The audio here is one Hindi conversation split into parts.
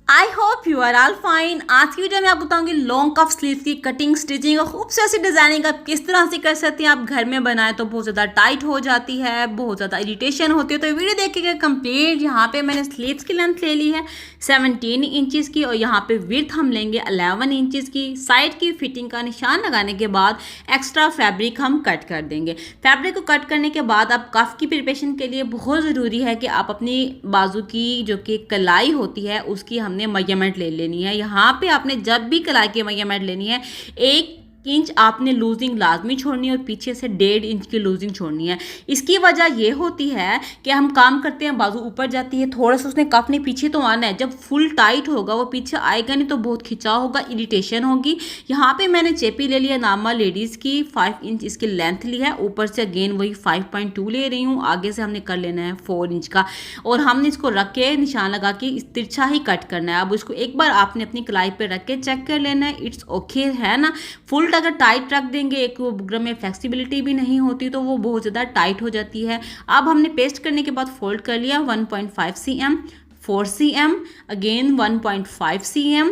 I hope you are all fine. आज की वीडियो में आपको बताऊंगी लॉन्ग कफ स्लीव की कटिंग, स्टिचिंग और खूबसूरत सी डिजाइनिंग आप किस तरह से कर सकते हैं। आप घर में बनाए तो बहुत ज़्यादा टाइट हो जाती है, बहुत ज़्यादा इरिटेशन होती है। तो वीडियो देखिएगा कंप्लीट। यहाँ पे मैंने स्लीव्स की लेंथ ले ली है 17 इंचज़ की और यहाँ पे विड्थ हम लेंगे 11 इंचज़ की। साइड की फिटिंग का निशान लगाने के बाद एक्स्ट्रा फैब्रिक हम कट कर देंगे। फैब्रिक को कट करने के बाद अब कफ की प्रिपरेशन के लिए बहुत ज़रूरी है कि आप अपनी बाजू की जो कि कलाई होती है उसकी हमने मेजरमेंट ले लेनी है। यहाँ पे आपने जब भी कलाई की मेजरमेंट लेनी है 1 इंच आपने लूजिंग लाजमी छोड़नी है और पीछे से 1.5 इंच की लूजिंग छोड़नी है। इसकी वजह ये होती है कि हम काम करते हैं, बाजू ऊपर जाती है, थोड़ा सा उसने कफ ने पीछे तो आना है। जब फुल टाइट होगा वो पीछे आएगा नहीं तो बहुत खिंचाव होगा, इरिटेशन होगी। यहाँ पे मैंने चेपी ले लिया नामा लेडीज़ की, 5 इंच इसकी लेंथ ली है। ऊपर से अगेन वही 5.2 ले रही हूँ। आगे से हमने कर लेना है 4 इंच का और हमने इसको रख के निशान लगा के इस तिरछा ही कट करना है। अब उसको एक बार आपने अपनी कलाई पे रख के चेक कर लेना है, इट्स ओके है ना। फुल अगर टाइट रख देंगे, एक बुकरम में फ्लेक्सिबिलिटी भी नहीं होती तो वो बहुत ज़्यादा टाइट हो जाती है। अब हमने पेस्ट करने के बाद फोल्ड कर लिया 1.5 cm, 4 cm, again 1.5 cm,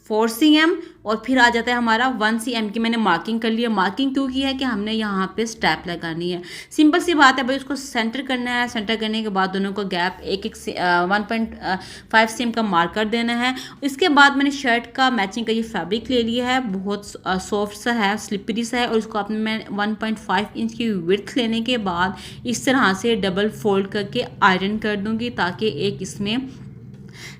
4 cm और फिर आ जाता है हमारा 1 cm की मैंने मार्किंग कर लिया। मार्किंग क्यों की है कि हमने यहाँ पे स्टेप लगानी है। सिंपल सी बात है भाई, उसको सेंटर करना है। सेंटर करने के बाद दोनों को गैप 1.5 cm का मार्क कर देना है। इसके बाद मैंने शर्ट का मैचिंग का ये फैब्रिक ले लिया है, बहुत सॉफ्ट सा है, स्लिपरी सा है और इसको आपने मैं 1.5 इंच की विड्थ लेने के बाद इस तरह से डबल फोल्ड करके आयरन कर दूँगी ताकि एक इसमें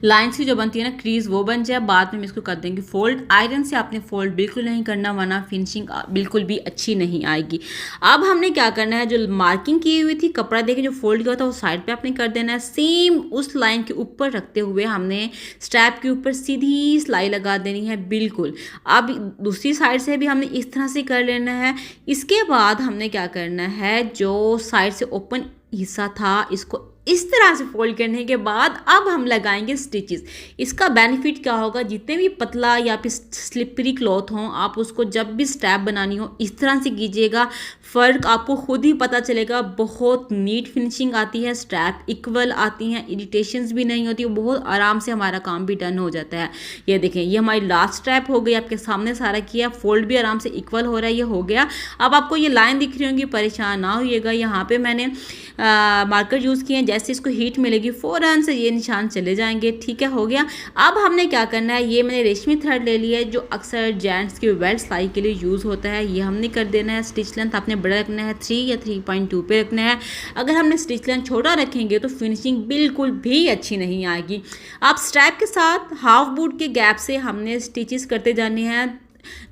लाइन्स की जो बनती है ना क्रीज वो बन जाए। बाद में हम इसको कर देंगे फोल्ड। आयरन से आपने फोल्ड बिल्कुल नहीं करना वरना फिनिशिंग बिल्कुल भी अच्छी नहीं आएगी। अब हमने क्या करना है, जो मार्किंग की हुई थी कपड़ा देके जो फोल्ड किया था वो साइड पे आपने कर देना है। सेम उस लाइन के ऊपर रखते हुए हमने स्ट्रैप के ऊपर सीधी सिलाई लगा देनी है बिल्कुल। अब दूसरी साइड से भी हमने इस तरह से कर लेना है। इसके बाद हमने क्या करना है, जो साइड से ओपन हिस्सा था इसको इस तरह से फोल्ड करने के बाद अब हम लगाएंगे स्टिचेस। इसका बेनिफिट क्या होगा, जितने भी पतला या फिर स्लिपरी क्लॉथ हों आप उसको जब भी स्ट्रैप बनानी हो इस तरह से कीजिएगा, फ़र्क आपको खुद ही पता चलेगा। बहुत नीट फिनिशिंग आती है, स्ट्रैप इक्वल आती हैं, इरिटेशंस भी नहीं होती, बहुत आराम से हमारा काम भी डन हो जाता है। ये देखें, ये हमारी लास्ट स्ट्रैप हो गई, आपके सामने सारा किया, फोल्ड भी आराम से इक्वल हो रहा है, ये हो गया। अब आपको ये लाइन दिख रही होंगी, परेशान ना होइएगा। यहाँ पे मैंने मार्कर यूज़ किए हैं, जैसे इसको हीट मिलेगी फ़ौरन से ये निशान चले जाएंगे। ठीक है, हो गया। अब हमने क्या करना है, ये मैंने रेशमी थ्रेड ले लिया है जो अक्सर जेंट्स की बेल्ट सिलाई के लिए यूज़ होता है, ये हमने कर देना है। स्टिच लेंथ आपने बड़ा रखना है, 3 या 3.2 पे रखना है। अगर हमने स्टिच लेंथ छोटा रखेंगे तो फिनिशिंग बिल्कुल भी अच्छी नहीं आएगी। आप स्ट्रैप के साथ हाफ बूट के गैप से हमने स्टिचेस करते जाने हैं।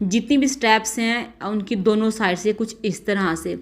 जितनी भी स्ट्रैप्स हैं उनकी दोनों साइड से कुछ इस तरह से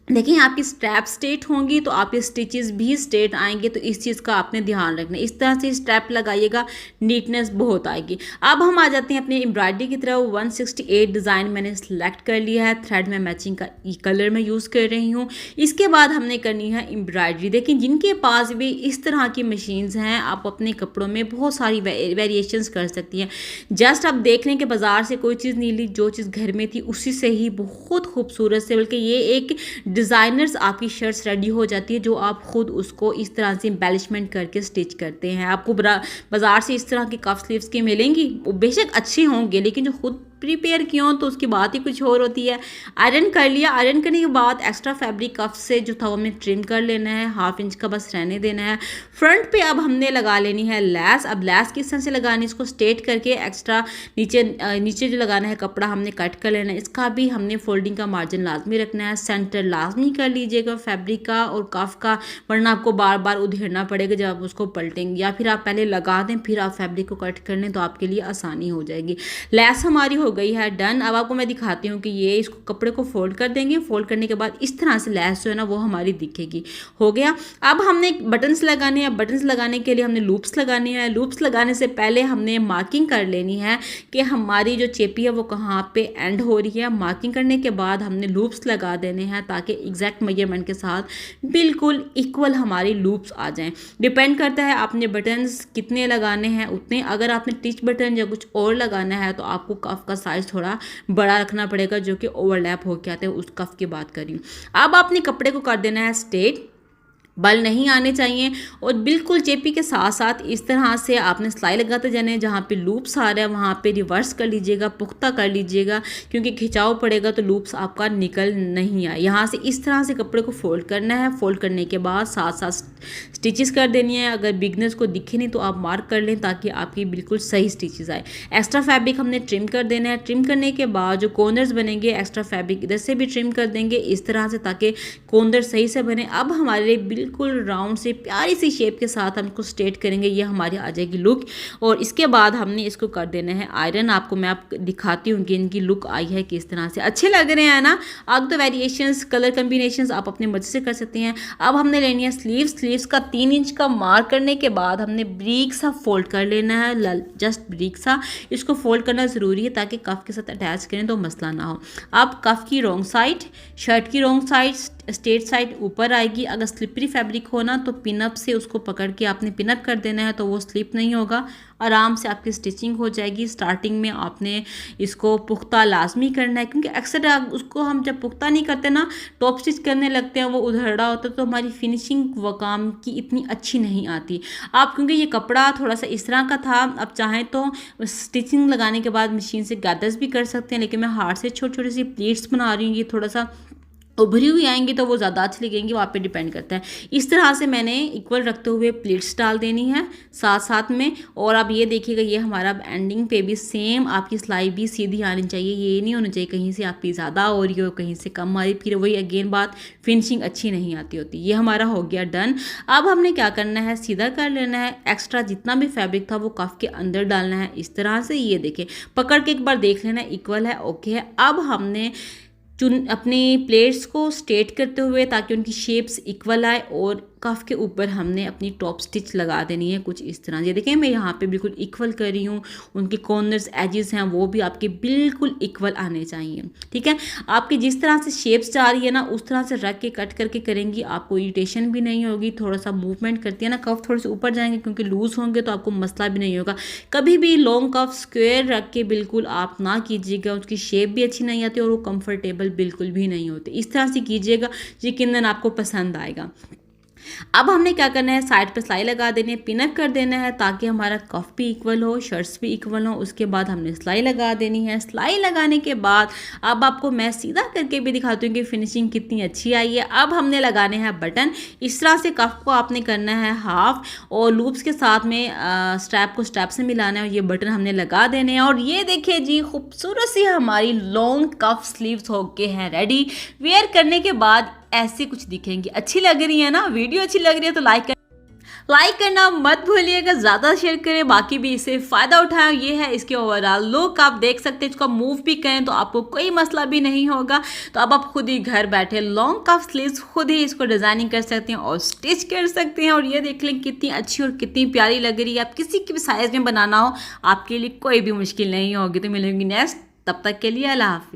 देखिए, आपकी स्ट्रैप स्ट्रेट होंगी तो आपके स्टिचेस भी स्ट्रेट आएंगे, तो इस चीज़ का आपने ध्यान रखना है। इस तरह से स्ट्रैप लगाइएगा, नीटनेस बहुत आएगी। अब हम आ जाते हैं अपने एम्ब्रॉयडरी की तरफ। 168 डिज़ाइन मैंने सेलेक्ट कर लिया है, थ्रेड में मैचिंग का कलर मैं यूज़ कर रही हूँ। इसके बाद हमने करनी है एम्ब्रॉयडरी। देखिए, जिनके पास भी इस तरह की मशीन्स हैं आप अपने कपड़ों में बहुत सारी वेरिएशंस कर सकती हैं। जस्ट आप देख लें कि बाज़ार से कोई चीज़ नहीं ली, जो चीज़ घर में थी उसी से ही बहुत खूबसूरत से, बल्कि ये एक डिज़ाइनर्स आपकी शर्ट्स रेडी हो जाती है जो आप खुद उसको इस तरह से एम्बेलिशमेंट करके स्टिच करते हैं। आपको बाज़ार से इस तरह की कफ स्लीव्स की मिलेंगी, वो बेशक अच्छी होंगे लेकिन जो खुद प्रिपेयर किए हों तो उसकी बात ही कुछ और होती है। आयरन कर लिया। आयरन करने के बाद एक्स्ट्रा फैब्रिक कफ से जो था वो हमें ट्रिम कर लेना है, 1/2 इंच का बस रहने देना है। फ्रंट पे अब हमने लगा लेनी है लैस। अब लैस किस तरह से लगानी है, इसको स्ट्रेट करके एक्स्ट्रा नीचे जो लगाना है कपड़ा हमने कट कर लेना है। इसका भी हमने फोल्डिंग का मार्जिन लाजमी रखना है। सेंटर लाजमी कर लीजिएगा फैब्रिक का और कफ का, वरना आपको बार बार उधेड़ना पड़ेगा जब आप उसको पलटेंगे। या फिर आप पहले लगा दें फिर आप फैब्रिक को कट कर लें तो आपके लिए आसानी हो जाएगी। लैस हमारी हो गई है डन। अब आपको मैं दिखाती हूँ कि ये इसको कपड़े को फोल्ड कर देंगे। फोल्ड करने के बाद इस तरह से लैस जो है ना वो हमारी दिखेगी। हो गया। अब हमने बटन्स लगाने हैं। बटन्स लगाने के लिए हमने लूप्स लगाने हैं। लूप्स लगाने से पहले हमने मार्किंग कर लेनी है कि हमारी जो चेपी है वो कहाँ पे एंड हो रही है। मार्किंग करने के बाद हमने लूप्स लगा देने हैं ताकि एग्जैक्ट मेजरमेंट के साथ बिल्कुल इक्वल हमारी लूप्स आ जाएं। डिपेंड करता है आपने बटन्स कितने लगाने हैं उतने। अगर आपने टिच बटन या कुछ और लगाना है तो आपको कफ का साइज थोड़ा बड़ा रखना पड़ेगा, जो कि ओवरलैप होकर आते हैं, उस कफ की बात कर रही हूँ। अब आपने कपड़े को कर देना है स्ट्रेट। बल नहीं आने चाहिए। और बिल्कुल चेपी के साथ साथ इस तरह से आपने सिलाई लगाते जाने, जहाँ पे लूप्स आ रहा है वहाँ पे रिवर्स कर लीजिएगा, पुख्ता कर लीजिएगा, क्योंकि खिंचाव पड़ेगा तो लूप्स आपका निकल नहीं आए। यहाँ से इस तरह से कपड़े को फोल्ड करना है। फोल्ड करने के बाद साथ साथ स्टिचेस कर देनी है। अगर बिगनर्स को दिखे नहीं तो आप मार्क कर लें ताकि आपकी बिल्कुल सही स्टिचेस आए। एक्स्ट्रा फैब्रिक हमने ट्रिम कर देना है। ट्रिम करने के बाद जो कॉर्नर्स बनेंगे एक्स्ट्रा फैब्रिक इधर से भी ट्रिम कर देंगे इस तरह से, ताकि कॉर्नर सही से बने। अब हमारे बिल्कुल राउंड से प्यारी सी शेप के साथ हम इसको स्ट्रेट करेंगे, ये हमारी आ जाएगी लुक। और इसके बाद हमने इसको कर देना है आयरन। आपको मैं दिखाती हूँ कि इनकी लुक आई है किस तरह से, अच्छे लग रहे हैं ना। अब तो वेरिएशंस कलर कम्बिनेशंस आप अपनी मर्जी से कर सकते हैं। अब हमने लेनी है स्लीव्स का 3 इंच का मार्क करने के बाद हमने ब्रीक सा फोल्ड कर लेना है, जस्ट ब्रीक सा। इसको फोल्ड करना ज़रूरी है ताकि कफ के साथ अटैच करें तो मसला ना हो। अब कफ की रॉन्ग साइड, शर्ट की रॉन्ग साइड, स्ट्रेट साइड ऊपर आएगी। अगर स्लिपरी फैब्रिक हो ना तो पिनअप से उसको पकड़ के आपने पिनअप कर देना है, तो वो स्लिप नहीं होगा, आराम से आपकी स्टिचिंग हो जाएगी। स्टार्टिंग में आपने इसको पुख्ता लाजमी करना है, क्योंकि अक्सर उसको हम जब पुख्ता नहीं करते ना, टॉप स्टिच करने लगते हैं, वो उधड़ा होता है तो हमारी फिनिशिंग व काम की इतनी अच्छी नहीं आती। आप क्योंकि ये कपड़ा थोड़ा सा इस तरह का था, अब चाहें तो स्टिचिंग लगाने के बाद मशीन से गैदर्स भी कर सकते हैं, लेकिन मैं हाथ से छोटी छोटी सी प्लीट्स बना रही हूँ। ये थोड़ा सा उभरी हुई आएंगी तो वो ज़्यादा अच्छी लगेंगी, वहाँ पे डिपेंड करता है। इस तरह से मैंने इक्वल रखते हुए प्लेट्स डाल देनी है साथ साथ में। और अब ये देखिएगा, ये हमारा एंडिंग पे भी सेम आपकी सिलाई भी सीधी आनी चाहिए। ये नहीं होना चाहिए कहीं से आपकी ज़्यादा हो रही हो, कहीं से कम आ रही, फिर वही अगेन बात, फिनिशिंग अच्छी नहीं आती होती। ये हमारा हो गया डन। अब हमने क्या करना है, सीधा कर लेना है। एक्स्ट्रा जितना भी फैब्रिक था वो कफ के अंदर डालना है इस तरह से। ये देखें, पकड़ के एक बार देख लेना इक्वल है, ओके है। अब हमने अपनी प्लेट्स को स्ट्रेट करते हुए ताकि उनकी शेप्स इक्वल आए, और कफ के ऊपर हमने अपनी टॉप स्टिच लगा देनी है कुछ इस तरह। ये देखें, मैं यहाँ पे बिल्कुल इक्वल कर रही हूँ। उनके कॉर्नर्स एजेस हैं वो भी आपके बिल्कुल इक्वल आने चाहिए, ठीक है। आपकी जिस तरह से शेप्स जा रही है ना, उस तरह से रख के कट करके करेंगी, आपको इरिटेशन भी नहीं होगी। थोड़ा सा मूवमेंट करती है ना, कफ थोड़े से ऊपर जाएंगे, क्योंकि लूज़ होंगे तो आपको मसला भी नहीं होगा। कभी भी लॉन्ग कफ स्क्वायर रख के बिल्कुल आप ना कीजिएगा, उसकी शेप भी अच्छी नहीं आती और वो कंफर्टेबल बिल्कुल भी नहीं होते। इस तरह से कीजिएगा, यकीनन आपको पसंद आएगा। अब हमने क्या करना है, साइड पे सिलाई लगा देनी है, पिनअप कर देना है ताकि हमारा कफ भी इक्वल हो, शर्ट्स भी इक्वल हो। उसके बाद हमने सिलाई लगा देनी है। सिलाई लगाने के बाद अब आपको मैं सीधा करके भी दिखाती हूँ कि फिनिशिंग कितनी अच्छी आई है। अब हमने लगाने हैं बटन। इस तरह से कफ को आपने करना है हाफ, और लूप्स के साथ में स्ट्रैप को स्ट्रैप से मिलाना है, और ये बटन हमने लगा देने हैं। और ये देखिए जी, खूबसूरत सी हमारी लॉन्ग कफ स्लीव्स हो के हैं रेडी। वेयर करने के बाद ऐसे कुछ दिखेंगी। अच्छी लग रही है ना, वीडियो अच्छी लग रही है तो लाइक करना मत भूलिएगा, ज़्यादा शेयर करें, बाकी भी इससे फ़ायदा उठाएं। ये है इसके ओवरऑल लुक, आप देख सकते हैं। इसको मूव भी करें तो आपको कोई मसला भी नहीं होगा। तो अब आप खुद ही घर बैठे लॉन्ग कफ स्लीव्स खुद ही इसको डिज़ाइनिंग कर सकते हैं और स्टिच कर सकते हैं। और ये देख लें कितनी अच्छी और कितनी प्यारी लग रही है। आप किसी की भी साइज़ में बनाना हो, आपके लिए कोई भी मुश्किल नहीं होगी। तो मिलेंगी नेक्स्ट, तब तक के लिए अल्लाह हाफिज़।